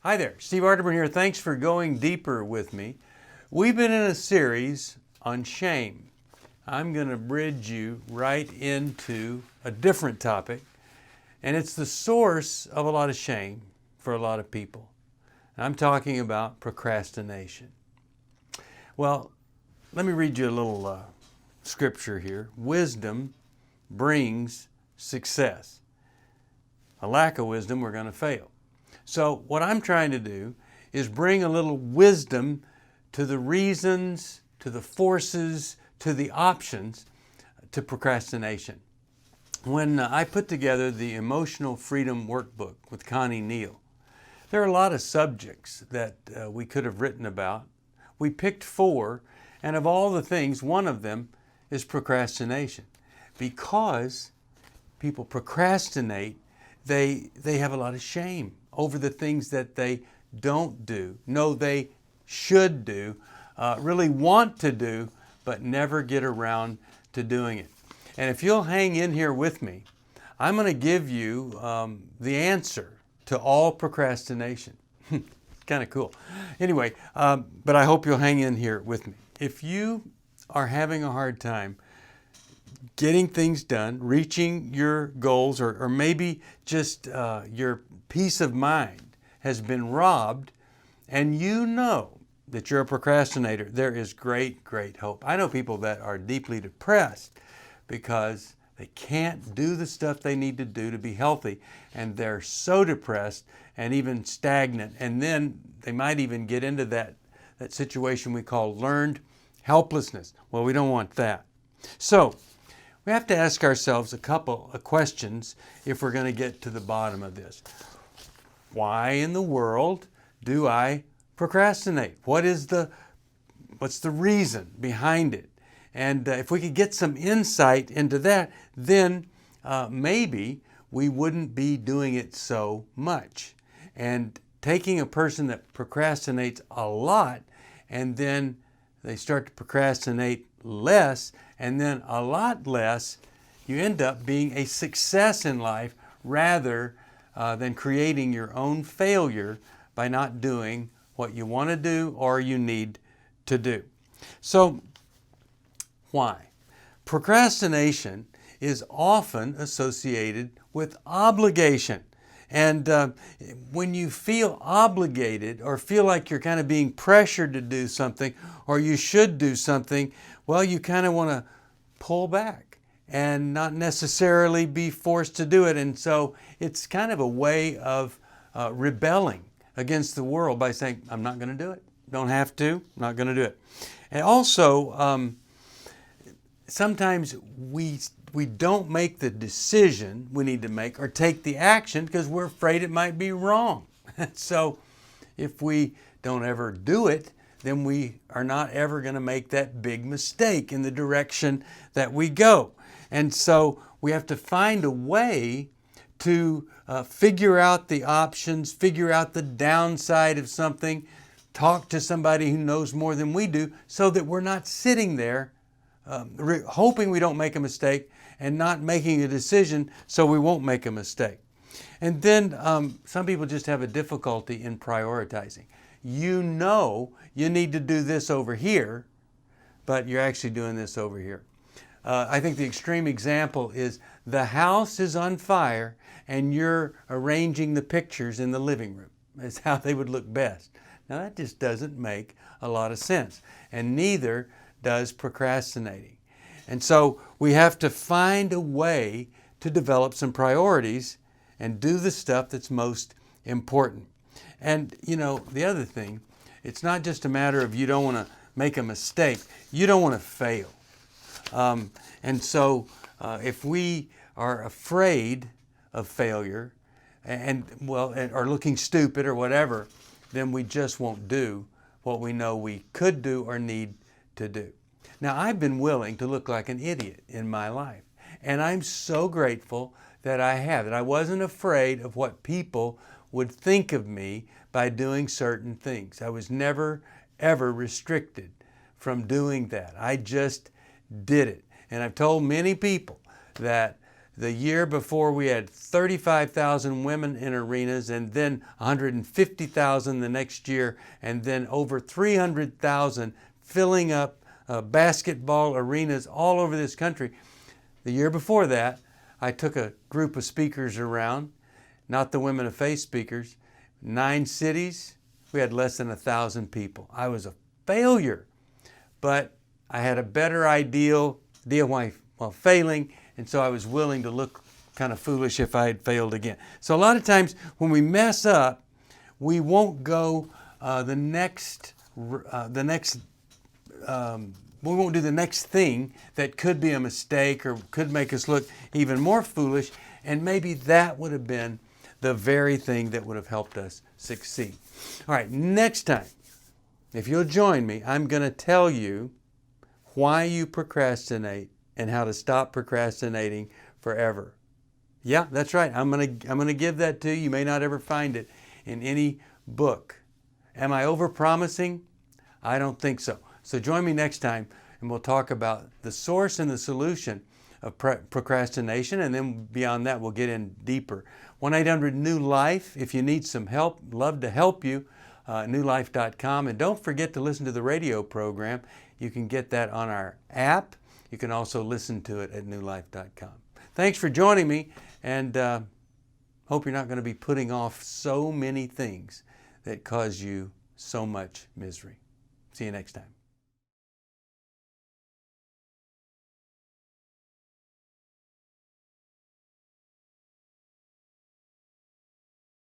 Hi there, Steve Arterburn here. Thanks for going deeper with me. We've been in a series on shame. I'm going to bridge you right into a different topic, and it's the source of a lot of shame for a lot of people. I'm talking about procrastination. Well, let me read you a little scripture here. Wisdom brings success. A lack of wisdom, we're going to fail. So what I'm trying to do is bring a little wisdom to the reasons, to the forces, to the options to procrastination. When I put together the Emotional Freedom Workbook with Connie Neal, there are a lot of subjects that we could have written about. We picked 4, and of all the things, one of them is procrastination. Because people procrastinate, they have a lot of shame over the things that they don't do, know they should do, really want to do, but never get around to doing it. And if you'll hang in here with me, I'm going to give you the answer to all procrastination. Kind of cool. Anyway, but I hope you'll hang in here with me. If you are having a hard time getting things done, reaching your goals, or maybe just your peace of mind has been robbed, and you know that you're a procrastinator, there is great, great hope. I know people that are deeply depressed because they can't do the stuff they need to do to be healthy, and they're so depressed and even stagnant, and then they might even get into that situation we call learned helplessness. Well, we don't want that. So we have to ask ourselves a couple of questions if we're going to get to the bottom of this. Why in the world do I procrastinate? What's the reason behind it? And if we could get some insight into that, then maybe we wouldn't be doing it so much. And taking a person that procrastinates a lot, and then they start to procrastinate less, and then a lot less, you end up being a success in life rather than creating your own failure by not doing what you want to do or you need to do. So, why? Procrastination is often associated with obligation. And when you feel obligated or feel like you're kind of being pressured to do something or you should do something, well, you kind of want to pull back and not necessarily be forced to do it. And so it's kind of a way of rebelling against the world by saying, I'm not going to do it. Don't have to. I'm not going to do it. And also, sometimes we don't make the decision we need to make or take the action because we're afraid it might be wrong. So if we don't ever do it, then we are not ever going to make that big mistake in the direction that we go. And so we have to find a way to figure out the options, figure out the downside of something, talk to somebody who knows more than we do so that we're not sitting there hoping we don't make a mistake and not making a decision so we won't make a mistake. And then some people just have a difficulty in prioritizing. You know you need to do this over here, but you're actually doing this over here. I think the extreme example is the house is on fire and you're arranging the pictures in the living room. That's how they would look best. Now that just doesn't make a lot of sense, and neither does procrastinating. And so we have to find a way to develop some priorities and do the stuff that's most important. And you know, the other thing, it's not just a matter of you don't want to make a mistake, you don't want to fail. And so if we are afraid of failure or looking stupid or whatever, then we just won't do what we know we could do or need to do. Now, I've been willing to look like an idiot in my life, and I'm so grateful that I wasn't afraid of what people would think of me by doing certain things. I was never, ever restricted from doing that. I just did it. And I've told many people that The year before we had 35,000 women in arenas, and then 150,000 the next year, and then over 300,000 filling up basketball arenas all over this country. The year before that, I took a group of speakers around, not the Women of Faith speakers, 9 cities. We had less than 1,000 people. I was a failure, but I had a better idea while failing, and so I was willing to look kind of foolish if I had failed again. So a lot of times when we mess up, we won't go we won't do the next thing that could be a mistake or could make us look even more foolish, and maybe that would have been the very thing that would have helped us succeed. All right, next time, if you'll join me, I'm going to tell you why you procrastinate and how to stop procrastinating forever. Yeah, that's right. I'm going to give that to you. You may not ever find it in any book. Am I overpromising? I don't think so. So join me next time and we'll talk about the source and the solution of procrastination, and then beyond that we'll get in deeper. 1-800-NEW-LIFE if you need some help. Love to help you. newlife.com. And don't forget to listen to the radio program. You can get that on our app. You can also listen to it at newlife.com. Thanks for joining me, and hope you're not going to be putting off so many things that cause you so much misery. See you next time.